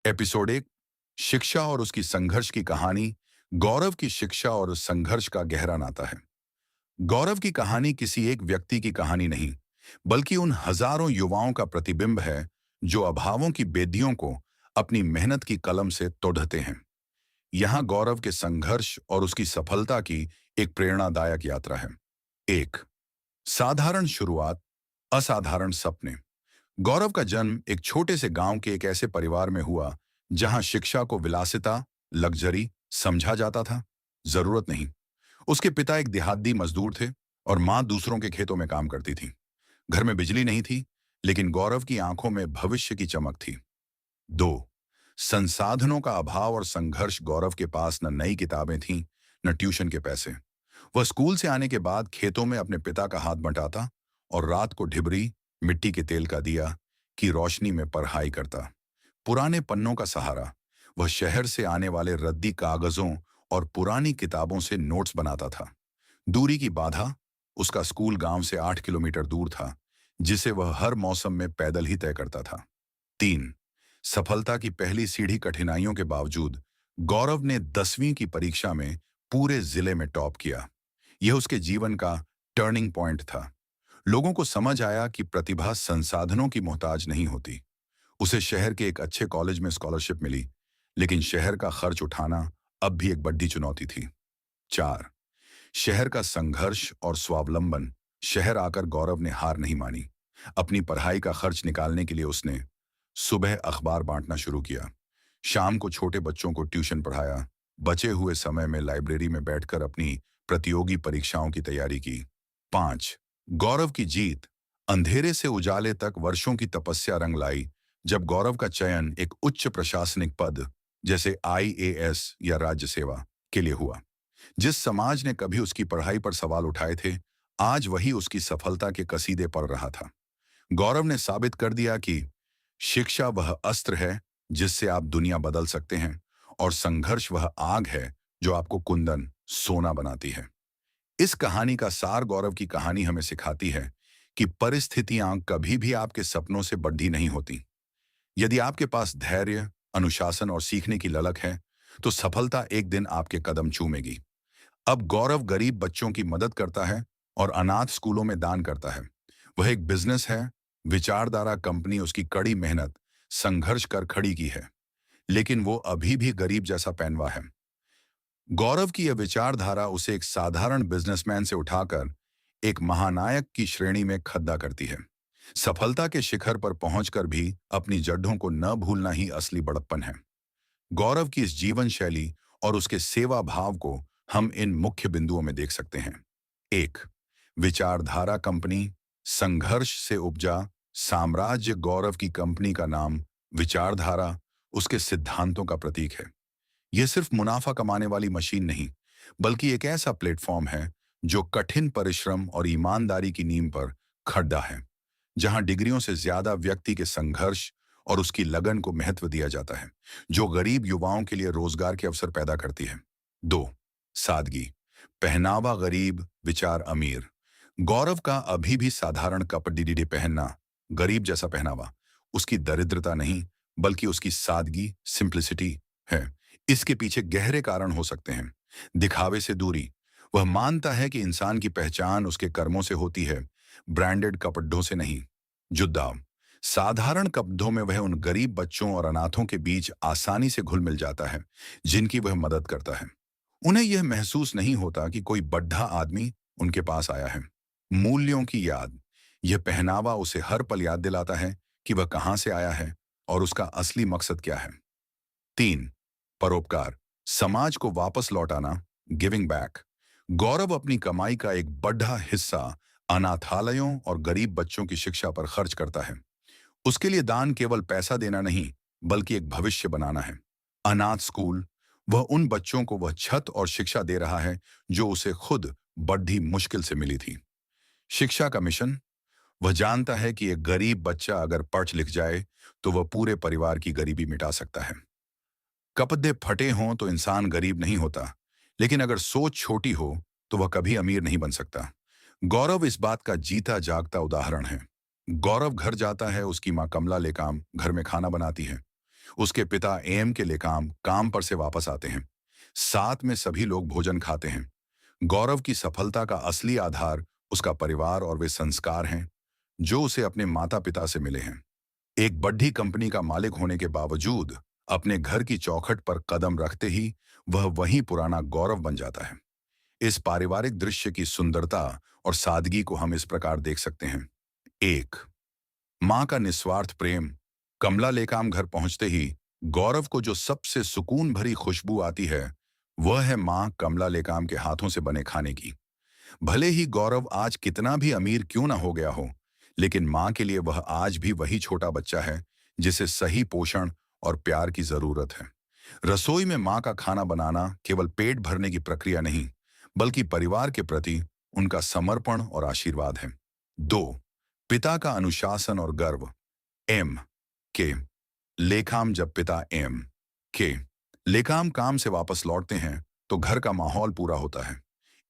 Episode 1। शिक्षा और उसकी संघर्ष की कहानी। गौरव की शिक्षा और उस संघर्ष का गहरा नाता है। गौरव की कहानी किसी एक व्यक्ति की कहानी नहीं, बल्कि उन हजारों युवाओं का प्रतिबिंब है जो अभावों की बेदियों को अपनी मेहनत की कलम से तोड़ते हैं। यहाँ गौरव के संघर्ष और उसकी सफलता की एक प्रेरणादायक यात्रा है। एक साधारण शुरुआत, असाधारण सपने। गौरव का जन्म एक छोटे से गांव के एक ऐसे परिवार में हुआ जहां शिक्षा को विलासिता, लग्जरी समझा जाता था, जरूरत नहीं। उसके पिता एक देहाती मजदूर थे और मां दूसरों के खेतों में काम करती थी। घर में बिजली नहीं थी, लेकिन गौरव की आंखों में भविष्य की चमक थी। दो संसाधनों का अभाव और संघर्ष। गौरव के पास न नई किताबें थीं, न ट्यूशन के पैसे। वह स्कूल से आने के बाद खेतों में अपने पिता का हाथ बंटाता और रात को ढिबरी, मिट्टी के तेल का दिया की रोशनी में पढ़ाई करता। पुराने पन्नों का सहारा। वह शहर से आने वाले रद्दी कागजों और पुरानी किताबों से नोट्स बनाता था। दूरी की बाधा। उसका स्कूल गांव से 8 किलोमीटर दूर था, जिसे वह हर मौसम में पैदल ही तय करता था। 3 सफलता की पहली सीढ़ी। कठिनाइयों के बावजूद गौरव ने 10वीं की परीक्षा में पूरे जिले में टॉप किया। यह उसके जीवन का टर्निंग पॉइंट था। लोगों को समझ आया कि प्रतिभा संसाधनों की मोहताज नहीं होती। उसे शहर के एक अच्छे कॉलेज में स्कॉलरशिप मिली, लेकिन शहर का खर्च उठाना अब भी एक बड़ी चुनौती थी। 4 शहर का संघर्ष और स्वावलंबन। शहर आकर गौरव ने हार नहीं मानी। अपनी पढ़ाई का खर्च निकालने के लिए उसने सुबह अखबार बांटना शुरू किया, शाम को छोटे बच्चों को ट्यूशन पढ़ाया, बचे हुए समय में लाइब्रेरी में बैठकर अपनी प्रतियोगी परीक्षाओं की तैयारी की। 5 गौरव की जीत। अंधेरे से उजाले तक वर्षों की तपस्या रंग लाई जब गौरव का चयन एक उच्च प्रशासनिक पद जैसे आईएएस या राज्य सेवा के लिए हुआ। जिस समाज ने कभी उसकी पढ़ाई पर सवाल उठाए थे, आज वही उसकी सफलता के कसीदे पढ़ रहा था। गौरव ने साबित कर दिया कि शिक्षा वह अस्त्र है जिससे आप दुनिया बदल सकते हैं, और संघर्ष वह आग है जो आपको कुंदन सोना बनाती है। इस कहानी का सार। गौरव की कहानी हमें सिखाती है कि परिस्थितियां कभी भी आपके सपनों से बड़ी नहीं होती। यदि आपके पास धैर्य, अनुशासन और सीखने की ललक है, तो सफलता एक दिन आपके कदम चूमेगी। अब गौरव गरीब बच्चों की मदद करता है और अनाथ स्कूलों में दान करता है। वह एक बिजनेस है, विचारधारा कंपनी उसकी कड़ी मेहनत, संघर्ष कर खड़ी की है, लेकिन वो अभी भी गरीब जैसा पहनवा है। गौरव की यह विचारधारा उसे एक साधारण बिजनेसमैन से उठाकर एक महानायक की श्रेणी में खड़ा करती है। सफलता के शिखर पर पहुंचकर भी अपनी जड़ों को न भूलना ही असली बड़प्पन है। गौरव की इस जीवन शैली और उसके सेवा भाव को हम इन मुख्य बिंदुओं में देख सकते हैं। 1 विचारधारा कंपनी। संघर्ष से उपजा साम्राज्य। गौरव की कंपनी का नाम विचारधारा उसके सिद्धांतों का प्रतीक है। यह सिर्फ मुनाफा कमाने वाली मशीन नहीं, बल्कि एक ऐसा प्लेटफॉर्म है जो कठिन परिश्रम और ईमानदारी की नींव पर खड़ा है, जहां डिग्रियों से ज्यादा व्यक्ति के संघर्ष और उसकी लगन को महत्व दिया जाता है, जो गरीब युवाओं के लिए रोजगार के अवसर पैदा करती है। 2 सादगी। पहनावा गरीब, विचार अमीर। गौरव का अभी भी साधारण कपड़े पहनना, गरीब जैसा पहनावा, उसकी दरिद्रता नहीं, बल्कि उसकी सादगी, सिंप्लिसिटी है। इसके पीछे गहरे कारण हो सकते हैं। दिखावे से दूरी। वह मानता है कि इंसान की पहचान उसके कर्मों से होती है, ब्रांडेड कपड़ों से नहीं। जुड़ाव। साधारण कपड़ों में वह उन गरीब बच्चों और अनाथों के बीच आसानी से घुल मिल जाता है जिनकी वह मदद करता है। उन्हें यह महसूस नहीं होता कि कोई बड्ढा आदमी उनके पास आया है। मूल्यों की याद। यह पहनावा उसे हर पल याद दिलाता है कि वह कहां से आया है और उसका असली मकसद क्या है। 3 परोपकार। समाज को वापस लौटाना, गिविंग बैक। गौरव अपनी कमाई का एक बड़ा हिस्सा अनाथालयों और गरीब बच्चों की शिक्षा पर खर्च करता है। उसके लिए दान केवल पैसा देना नहीं, बल्कि एक भविष्य बनाना है। अनाथ स्कूल। वह उन बच्चों को वह छत और शिक्षा दे रहा है जो उसे खुद बड़ी मुश्किल से मिली थी। शिक्षा का मिशन। वह जानता है कि एक गरीब बच्चा अगर पढ़ लिख जाए तो वह पूरे परिवार की गरीबी मिटा सकता है। कपड़े फटे हों तो इंसान गरीब नहीं होता, लेकिन अगर सोच छोटी हो तो वह कभी अमीर नहीं बन सकता। गौरव इस बात का जीता जागता उदाहरण है। गौरव घर जाता है, उसकी माँ कमला लेकाम घर में खाना बनाती है। उसके पिता एम के लिए काम पर से वापस आते हैं। साथ में सभी लोग भोजन खाते हैं। गौरव की सफलता का असली आधार उसका परिवार और वे संस्कार हैं जो उसे अपने माता पिता से मिले हैं। एक बड़ी कंपनी का मालिक होने के बावजूद अपने घर की चौखट पर कदम रखते ही वह वही पुराना गौरव बन जाता है। इस पारिवारिक दृश्य की सुंदरता और सादगी को हम इस प्रकार देख सकते हैं। एक, मां का निस्वार्थ प्रेम। कमला लेकाम घर पहुंचते ही गौरव को जो सबसे सुकून भरी खुशबू आती है वह है मां कमला लेकाम के हाथों से बने खाने की। भले ही गौरव आज कितना भी अमीर क्यों ना हो गया हो, लेकिन मां के लिए वह आज भी वही छोटा बच्चा है जिसे सही पोषण और प्यार की जरूरत है। रसोई में मां का खाना बनाना केवल पेट भरने की प्रक्रिया नहीं, बल्कि परिवार के प्रति उनका समर्पण और आशीर्वाद है। दो, पिता का अनुशासन और गर्व। एम के लेखाम जब पिता एम के लेखाम काम से वापस लौटते हैं तो घर का माहौल पूरा होता है।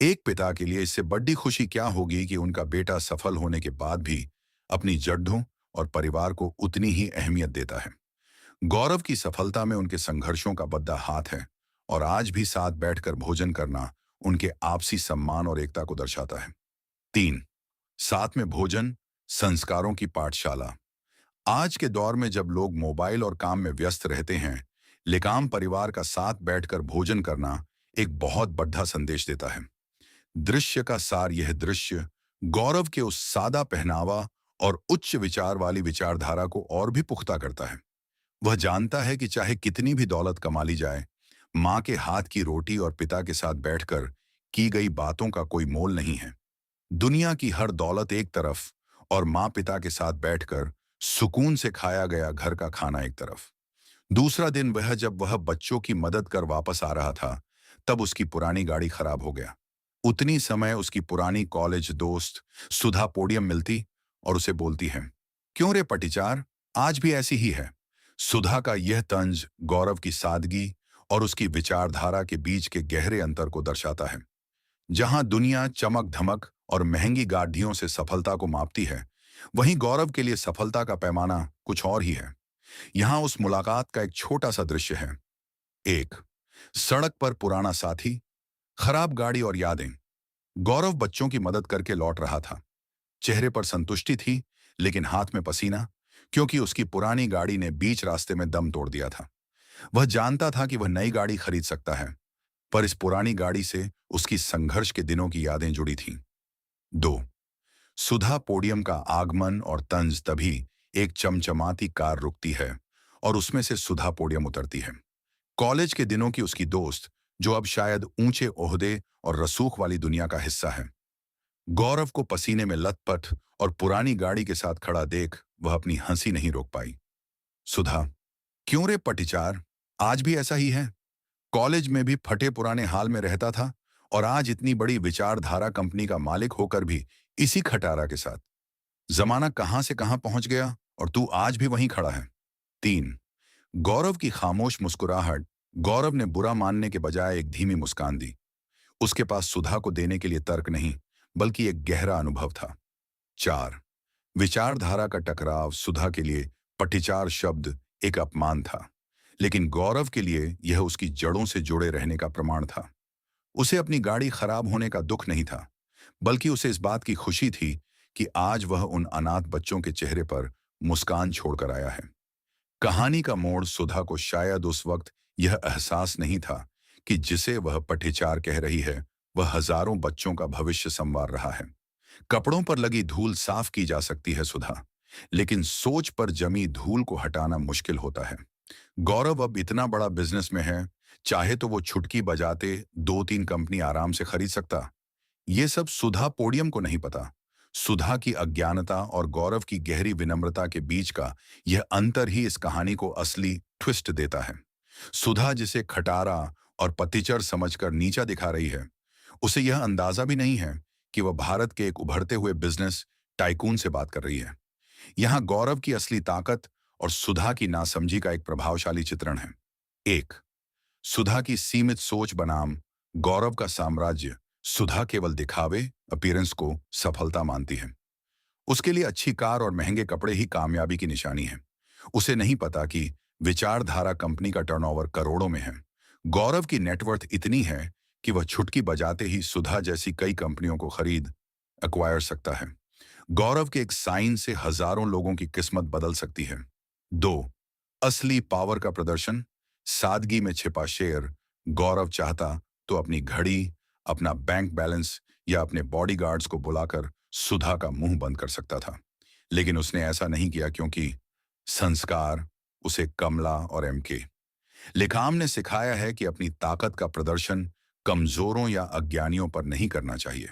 एक पिता के लिए इससे बड़ी खुशी क्या होगी कि उनका बेटा सफल होने के बाद भी अपनी जड्डों और परिवार को उतनी ही अहमियत देता है। गौरव की सफलता में उनके संघर्षों का बद्दा हाथ है और आज भी साथ बैठकर भोजन करना उनके आपसी सम्मान और एकता को दर्शाता है। तीन, साथ में भोजन, संस्कारों की पाठशाला। आज के दौर में जब लोग मोबाइल और काम में व्यस्त रहते हैं, लेकाम परिवार का साथ बैठकर भोजन करना एक बहुत बड़ा संदेश देता है। दृश्य का सार यह दृश्य गौरव के उस सादा पहनावा और उच्च विचार वाली विचारधारा को और भी पुख्ता करता है। वह जानता है कि चाहे कितनी भी दौलत कमा ली जाए, मां के हाथ की रोटी और पिता के साथ बैठकर की गई बातों का कोई मोल नहीं है। दुनिया की हर दौलत एक तरफ और मां पिता के साथ बैठकर सुकून से खाया गया घर का खाना एक तरफ। दूसरा दिन जब वह बच्चों की मदद कर वापस आ रहा था, तब उसकी पुरानी गाड़ी खराब हो गया। उतनी समय उसकी पुरानी कॉलेज दोस्त सुधा पोडियम मिलती और उसे बोलती है, क्यों रे पटिचार, आज भी ऐसी ही है। सुधा का यह तंज गौरव की सादगी और उसकी विचारधारा के बीच के गहरे अंतर को दर्शाता है। जहां दुनिया चमक धमक और महंगी गाड़ियों से सफलता को मापती है, वहीं गौरव के लिए सफलता का पैमाना कुछ और ही है। यहां उस मुलाकात का एक छोटा सा दृश्य है। एक, सड़क पर पुराना साथी, खराब गाड़ी और यादें। गौरव बच्चों की मदद करके लौट रहा था। चेहरे पर संतुष्टि थी, लेकिन हाथ में पसीना, क्योंकि उसकी पुरानी गाड़ी ने बीच रास्ते में दम तोड़ दिया था। वह जानता था कि वह नई गाड़ी खरीद सकता है, पर इस पुरानी गाड़ी से उसकी संघर्ष के दिनों की यादें जुड़ी थीं। दो, सुधा पोडियम का आगमन और तंज। तभी एक चमचमाती कार रुकती है और उसमें से सुधा पोडियम उतरती है। कॉलेज के दिनों की उसकी दोस्त, जो अब शायद ऊंचे ओहदे और रसूख वाली दुनिया का हिस्सा है। गौरव को पसीने में लथपथ और पुरानी गाड़ी के साथ खड़ा देख वह अपनी हंसी नहीं रोक पाई। सुधा, क्यों रे पटिचार, आज भी ऐसा ही है। कॉलेज में भी फटे पुराने हाल में रहता था और आज इतनी बड़ी विचारधारा कंपनी का मालिक होकर भी इसी खटारा के साथ। जमाना कहां से कहां पहुंच गया और तू आज भी वहीं खड़ा है। तीन, गौरव की खामोश मुस्कुराहट। गौरव ने बुरा मानने के बजाय एक धीमी मुस्कान दी। उसके पास सुधा को देने के लिए तर्क नहीं, बल्कि एक गहरा अनुभव था। चार, विचारधारा का टकराव। सुधा के लिए पटिचार शब्द एक अपमान था, लेकिन गौरव के लिए यह उसकी जड़ों से जुड़े रहने का प्रमाण था। उसे अपनी गाड़ी खराब होने का दुख नहीं था, बल्कि उसे इस बात की खुशी थी कि आज वह उन अनाथ बच्चों के चेहरे पर मुस्कान छोड़कर आया है। कहानी का मोड़। सुधा को शायद उस वक्त यह एहसास नहीं था कि जिसे वह पटिचार कह रही है, वह हजारों बच्चों का भविष्य संवार रहा है। कपड़ों पर लगी धूल साफ की जा सकती है सुधा, लेकिन सोच पर जमी धूल को हटाना मुश्किल होता है। गौरव अब इतना बड़ा बिजनेस में है, चाहे तो वो छुटकी बजाते 2-3 कंपनी आराम से खरीद सकता। ये सब सुधा पोडियम को नहीं पता। सुधा की अज्ञानता और गौरव की गहरी विनम्रता के बीच का यह अंतर ही इस कहानी को असली ट्विस्ट देता है। सुधा जिसे खटारा और पतिचर समझकर नीचा दिखा रही है, उसे यह अंदाजा भी नहीं है कि वह भारत के एक उभरते हुए बिजनेस टाइकून से बात कर रही है। यहाँ गौरव की असली ताकत और सुधा की नासमझी का एक प्रभावशाली चित्रण है। एक, सुधा की सीमित सोच बनाम गौरव का साम्राज्य। सुधा केवल दिखावे, अपीयरेंस को सफलता मानती है। उसके लिए अच्छी कार और महंगे कपड़े ही कामयाबी की निशानी है। उसे नहीं पता कि विचारधारा कंपनी का टर्नओवर करोड़ों में है। गौरव की नेटवर्थ इतनी है कि वह छुटकी बजाते ही सुधा जैसी कई कंपनियों को खरीद एक्वायर सकता है। गौरव के एक साइन से हजारों लोगों की किस्मत बदल सकती है। 2. असली पावर का प्रदर्शन। सादगी में छिपा शेर। गौरव चाहता तो अपनी घड़ी, अपना बैंक बैलेंस या अपने बॉडीगार्ड्स को बुलाकर सुधा का मुंह बंद कर सकता था। लेकिन उसने ऐसा नहीं किया क्योंकि संस्कार उसे कमला और एमके लिखाम ने सिखाया है कि अपनी ताकत का प्रदर्शन कमजोरों या अज्ञानियों पर नहीं करना चाहिए।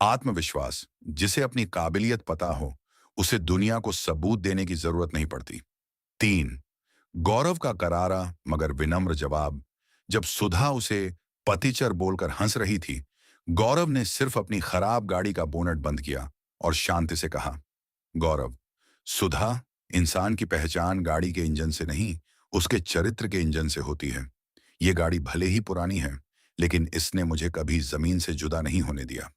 आत्मविश्वास। जिसे अपनी काबिलियत पता हो, उसे दुनिया को सबूत देने की जरूरत नहीं पड़ती। 3. गौरव का करारा मगर विनम्र जवाब। जब सुधा उसे पतिचर बोलकर हंस रही थी, गौरव ने सिर्फ अपनी खराब गाड़ी का बोनट बंद किया और शांति से कहा, गौरव, सुधा, इंसान की पहचान गाड़ी के इंजन से नहीं, उसके चरित्र के इंजन से होती है। ये गाड़ी भले ही पुरानी है, लेकिन इसने मुझे कभी जमीन से जुदा नहीं होने दिया।